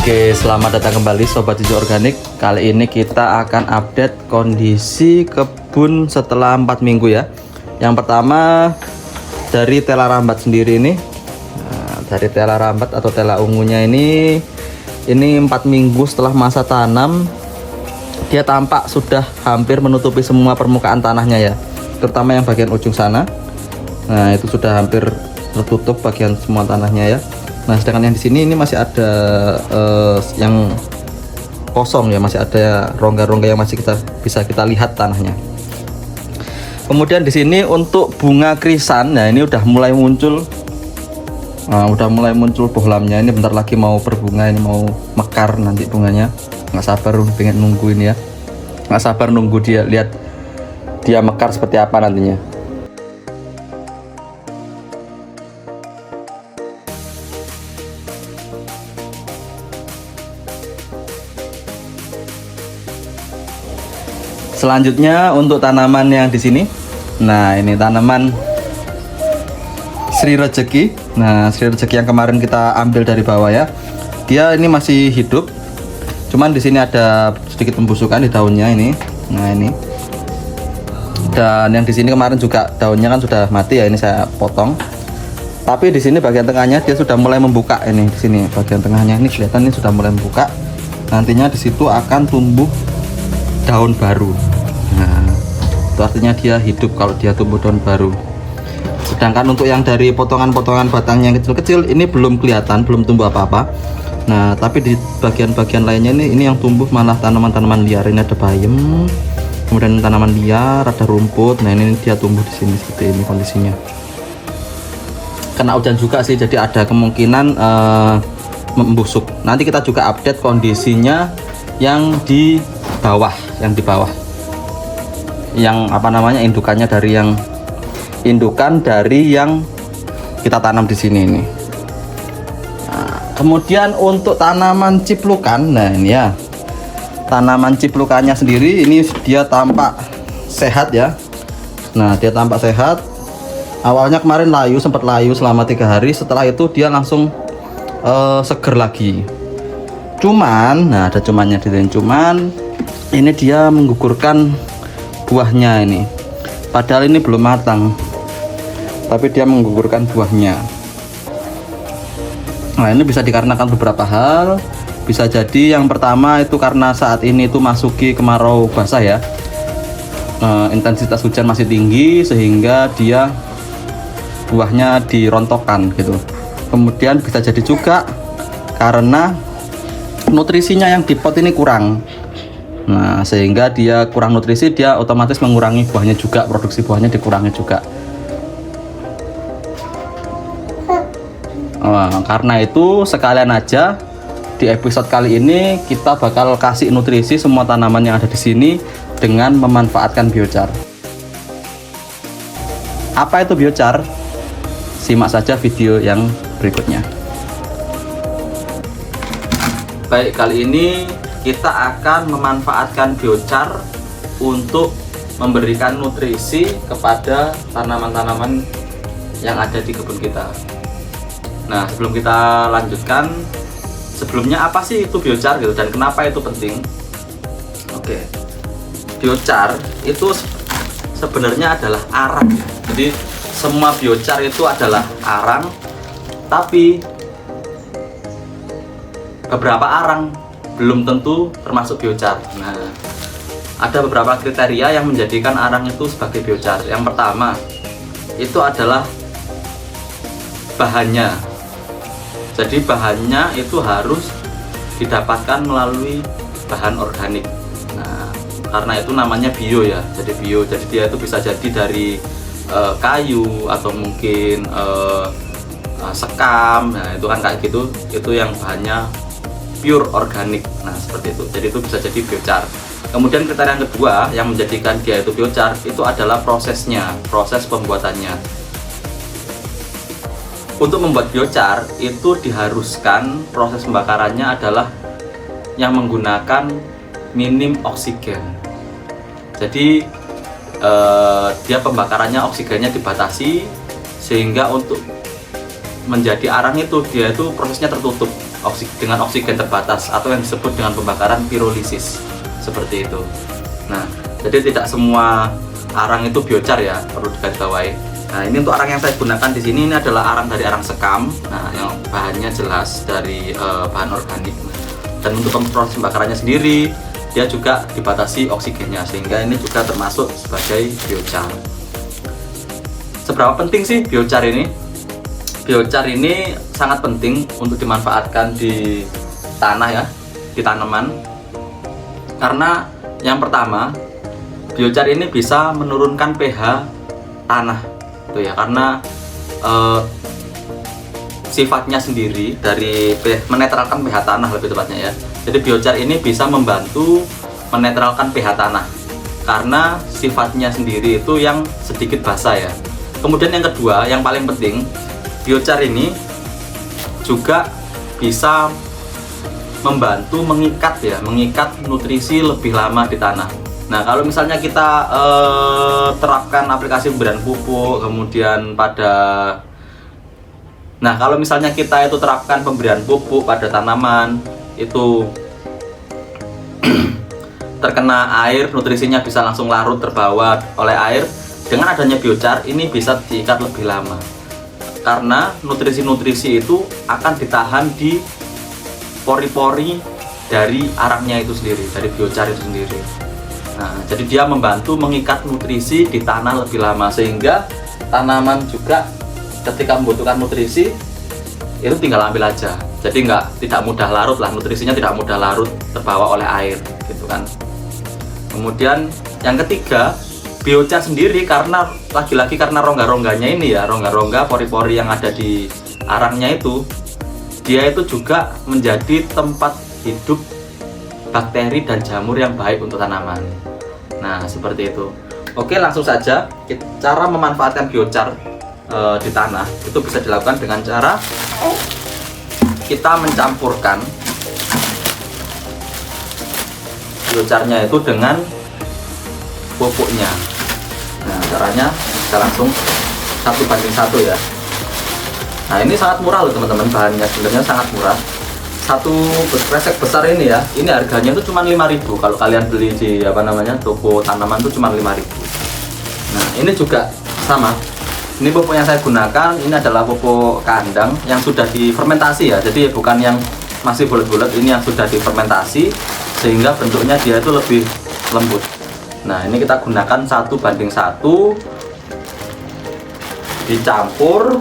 Oke, selamat datang kembali Sobat Hijau Organik. Kali ini kita akan update kondisi kebun setelah 4 minggu ya. Yang pertama dari tela rambat sendiri ini. Dari tela rambat atau tela ungunya ini 4 minggu setelah masa tanam, dia tampak sudah hampir menutupi semua permukaan tanahnya ya, terutama yang bagian ujung sana. Nah, itu sudah hampir tertutup bagian semua tanahnya ya. Nah, sedangkan yang di sini ini masih ada yang kosong ya, masih ada rongga-rongga yang masih bisa kita lihat tanahnya. Kemudian di sini untuk bunga krisan, nah ini udah mulai muncul. Udah mulai muncul bohlamnya, ini bentar lagi mau berbunga, ini mau mekar nanti bunganya. Nggak sabar pengen nungguin ya, nggak sabar nunggu dia, lihat dia mekar seperti apa nantinya. Selanjutnya untuk tanaman yang di sini, nah ini tanaman Sri Rezeki. Nah, Sri Rezeki yang kemarin kita ambil dari bawah ya, dia ini masih hidup, cuman di sini ada sedikit pembusukan di daunnya ini. Nah ini, dan yang di sini kemarin juga daunnya kan sudah mati ya, ini saya potong. Tapi di sini bagian tengahnya dia sudah mulai membuka, ini di sini bagian tengahnya ini kelihatan ini sudah mulai membuka. Nantinya di situ akan tumbuh daun baru. Nah, itu artinya dia hidup kalau dia tumbuh daun baru. Sedangkan untuk yang dari potongan-potongan batangnya yang kecil-kecil ini belum kelihatan, belum tumbuh apa-apa. Nah, tapi di bagian-bagian lainnya ini yang tumbuh malah tanaman-tanaman liar. Ini ada bayam, kemudian tanaman liar, ada rumput. Nah, ini dia tumbuh di sini seperti ini kondisinya. Kena hujan juga sih, jadi ada kemungkinan membusuk. Nanti kita juga update kondisinya yang di bawah, yang apa namanya, indukan dari yang kita tanam di sini ini. Nah, kemudian untuk tanaman ciplukan, nah ini ya, tanaman ciplukannya sendiri ini dia tampak sehat ya. Nah, dia tampak sehat. Awalnya kemarin sempat layu selama 3 hari, setelah itu dia langsung seger lagi. Cuman, nah ada cumannya di sini, cuman ini dia menggugurkan buahnya ini. Padahal ini belum matang, tapi dia menggugurkan buahnya. Nah, ini bisa dikarenakan beberapa hal. Bisa jadi yang pertama itu karena saat ini itu masuki kemarau basah ya, intensitas hujan masih tinggi sehingga dia buahnya dirontokkan gitu. Kemudian bisa jadi juga karena nutrisinya yang di pot ini kurang. Nah, sehingga dia kurang nutrisi, dia otomatis mengurangi buahnya juga, produksi buahnya dikurangi juga. Karena itu sekalian aja di episode kali ini kita bakal kasih nutrisi semua tanaman yang ada di sini dengan memanfaatkan biochar. Apa itu biochar? Simak saja video yang berikutnya. Baik, kali ini kita akan memanfaatkan biochar untuk memberikan nutrisi kepada tanaman-tanaman yang ada di kebun kita. Nah, sebelum kita lanjutkan, sebelumnya apa sih itu biochar gitu dan kenapa itu penting? Oke, biochar itu sebenarnya adalah arang. Jadi semua biochar itu adalah arang, tapi beberapa arang belum tentu termasuk biochar. Nah, ada beberapa kriteria yang menjadikan arang itu sebagai biochar. Yang pertama, itu adalah bahannya. Jadi bahannya itu harus didapatkan melalui bahan organik. Nah, karena itu namanya bio ya. Jadi bio. Jadi dia itu bisa jadi dari kayu atau mungkin sekam. Nah, itu kan kayak gitu. Itu yang bahannya pure organik. Nah, seperti itu. Jadi itu bisa jadi biochar. Kemudian kriteria yang kedua yang menjadikan dia itu biochar itu adalah prosesnya, proses pembuatannya. Untuk membuat biochar itu diharuskan proses pembakarannya adalah yang menggunakan minim oksigen. Jadi dia pembakarannya oksigennya dibatasi sehingga untuk menjadi arang itu dia itu prosesnya tertutup. dengan oksigen terbatas atau yang disebut dengan pembakaran pirolisis seperti itu. Nah, jadi tidak semua arang itu biochar ya, perlu digarisbawahi. Nah, ini untuk arang yang saya gunakan di sini ini adalah arang dari arang sekam. Nah, yang bahannya jelas dari bahan organik. Dan untuk proses pembakarannya sendiri dia juga dibatasi oksigennya, sehingga ini juga termasuk sebagai biochar. Seberapa penting sih biochar ini? Biochar ini sangat penting untuk dimanfaatkan di tanah ya, di tanaman. Karena yang pertama, biochar ini bisa menurunkan pH tanah, tuh ya, karena sifatnya sendiri dari menetralkan pH tanah lebih tepatnya ya. Jadi biochar ini bisa membantu menetralkan pH tanah karena sifatnya sendiri itu yang sedikit basa ya. Kemudian yang kedua, yang paling penting, biochar ini juga bisa membantu mengikat nutrisi lebih lama di tanah. Nah, kalau misalnya kita terapkan aplikasi pemberian pupuk, kemudian kalau misalnya kita itu terapkan pemberian pupuk pada tanaman itu terkena air, nutrisinya bisa langsung larut terbawa oleh air. Dengan adanya biochar ini bisa diikat lebih lama, karena nutrisi-nutrisi itu akan ditahan di pori-pori dari arangnya itu sendiri, dari biochar itu sendiri. Nah, jadi dia membantu mengikat nutrisi di tanah lebih lama, sehingga tanaman juga ketika membutuhkan nutrisi itu tinggal ambil aja. Jadi tidak mudah larut lah, nutrisinya tidak mudah larut terbawa oleh air gitu kan. Kemudian yang ketiga, biochar sendiri karena lagi-lagi karena rongga-rongganya ini ya, rongga-rongga pori-pori yang ada di arangnya itu, dia itu juga menjadi tempat hidup bakteri dan jamur yang baik untuk tanaman. Nah, seperti itu. Oke, langsung saja cara memanfaatkan biochar di tanah itu bisa dilakukan dengan cara kita mencampurkan biocharnya itu dengan pupuknya. Nah, caranya kita langsung 1:1 ya. Nah, ini sangat murah loh teman-teman, bahannya sebenarnya sangat murah. Satu kresek besar ini ya, ini harganya itu cuma 5.000 kalau kalian beli di toko tanaman itu cuma 5.000. Nah, ini juga sama. Ini pupuk yang saya gunakan ini adalah pupuk kandang yang sudah difermentasi ya. Jadi bukan yang masih bulat-bulat, ini yang sudah difermentasi sehingga bentuknya dia itu lebih lembut. Nah, ini kita gunakan 1:1, dicampur,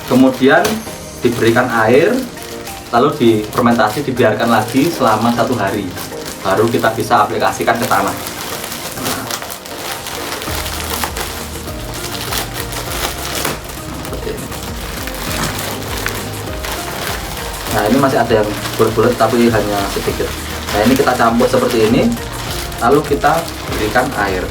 kemudian diberikan air, lalu difermentasi, dibiarkan lagi selama 1 hari, baru kita bisa aplikasikan ke tanah. Nah, seperti ini. Nah, ini masih ada yang bulat-bulat tapi hanya sedikit. Nah, ini kita campur seperti ini, lalu kita berikan air.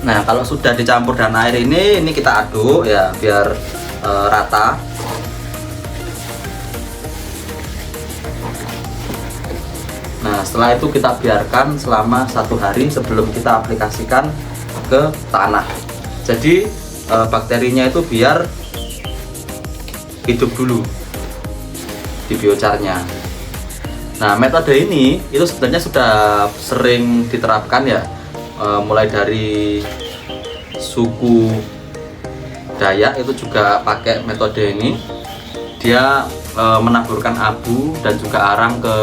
Nah, kalau sudah dicampur dan air ini kita aduk ya biar rata. Nah, setelah itu kita biarkan selama 1 hari sebelum kita aplikasikan ke tanah. Jadi bakterinya itu biar hidup dulu di biocarnya. Nah, metode ini itu sebenarnya sudah sering diterapkan ya, mulai dari suku Dayak itu juga pakai metode ini. Dia menaburkan abu dan juga arang ke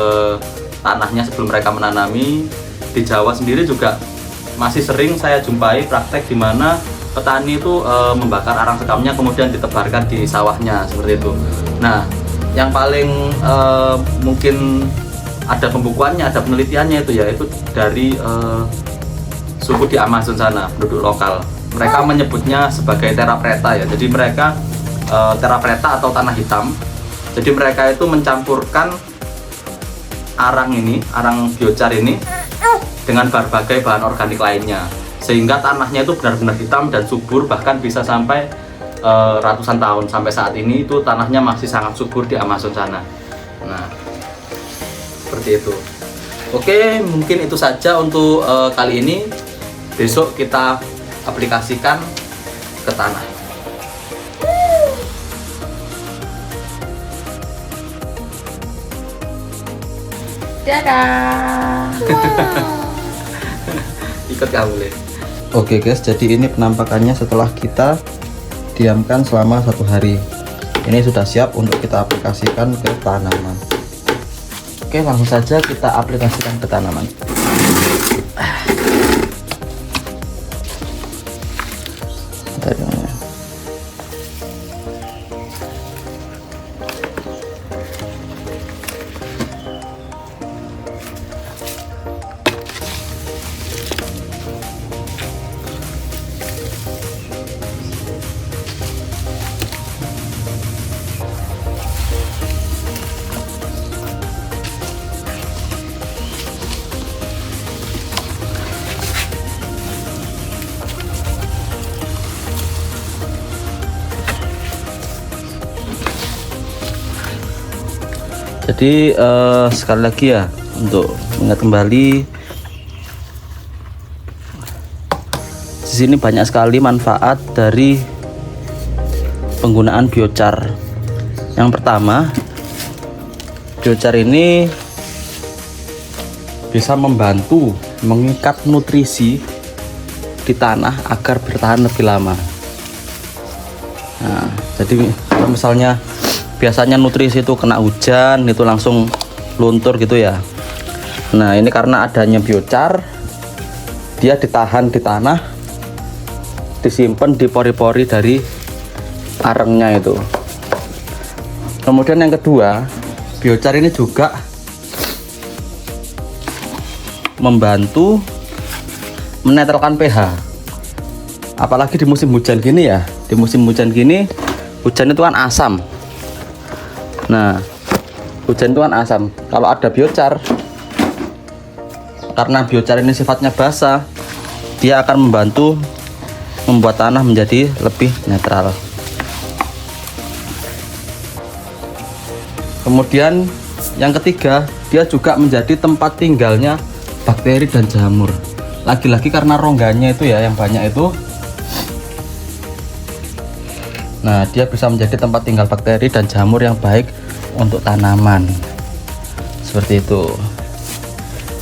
tanahnya sebelum mereka menanami. Di Jawa sendiri juga masih sering saya jumpai praktek di mana petani itu membakar arang sekamnya kemudian ditebarkan di sawahnya seperti itu. Nah, yang paling mungkin ada pembukuannya, ada penelitiannya itu ya, itu dari suku di Amazon sana, penduduk lokal. Mereka menyebutnya sebagai terra preta ya. Jadi mereka terra preta atau tanah hitam. Jadi mereka itu mencampurkan arang ini, arang biochar ini dengan berbagai bahan organik lainnya, sehingga tanahnya itu benar-benar hitam dan subur, bahkan bisa sampai ratusan tahun. Sampai saat ini itu tanahnya masih sangat subur di Amazon sana. Nah, seperti itu. Oke, mungkin itu saja untuk kali ini. Besok kita aplikasikan ke tanah. Dadah. Ikut kamu boleh. Oke guys, jadi ini penampakannya setelah kita diamkan selama 1 hari. Ini sudah siap untuk kita aplikasikan ke tanaman. Oke, langsung saja kita aplikasikan ke tanaman. Jadi sekali lagi ya, untuk mengingat kembali, di sini banyak sekali manfaat dari penggunaan biochar. Yang pertama, biochar ini bisa membantu mengikat nutrisi di tanah agar bertahan lebih lama. Nah, jadi kalau misalnya biasanya nutrisi itu kena hujan itu langsung luntur gitu ya. Nah, ini karena adanya biochar, dia ditahan di tanah, disimpan di pori-pori dari arengnya itu. Kemudian yang kedua, biochar ini juga membantu menetralkan pH. Apalagi di musim hujan gini ya. Di musim hujan gini, hujan itu kan asam. Nah, hujan itu kan asam. Kalau ada biochar, karena biochar ini sifatnya basah, dia akan membantu membuat tanah menjadi lebih netral. Kemudian yang ketiga, dia juga menjadi tempat tinggalnya bakteri dan jamur. Lagi-lagi karena rongganya itu ya yang banyak itu. Nah, dia bisa menjadi tempat tinggal bakteri dan jamur yang baik untuk tanaman. Seperti itu.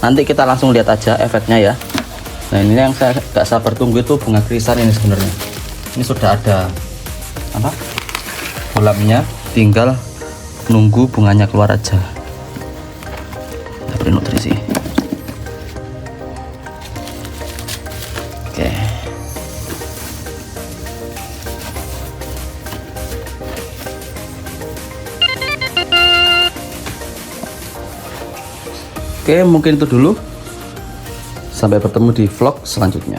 Nanti kita langsung lihat aja efeknya ya. Nah, ini yang saya gak sabar tunggu itu bunga krisan ini sebenarnya. Ini sudah ada apa? Bolamnya, tinggal nunggu bunganya keluar aja. Kita beri nutrisi. Oke. Oke, mungkin itu dulu. Sampai bertemu di vlog selanjutnya.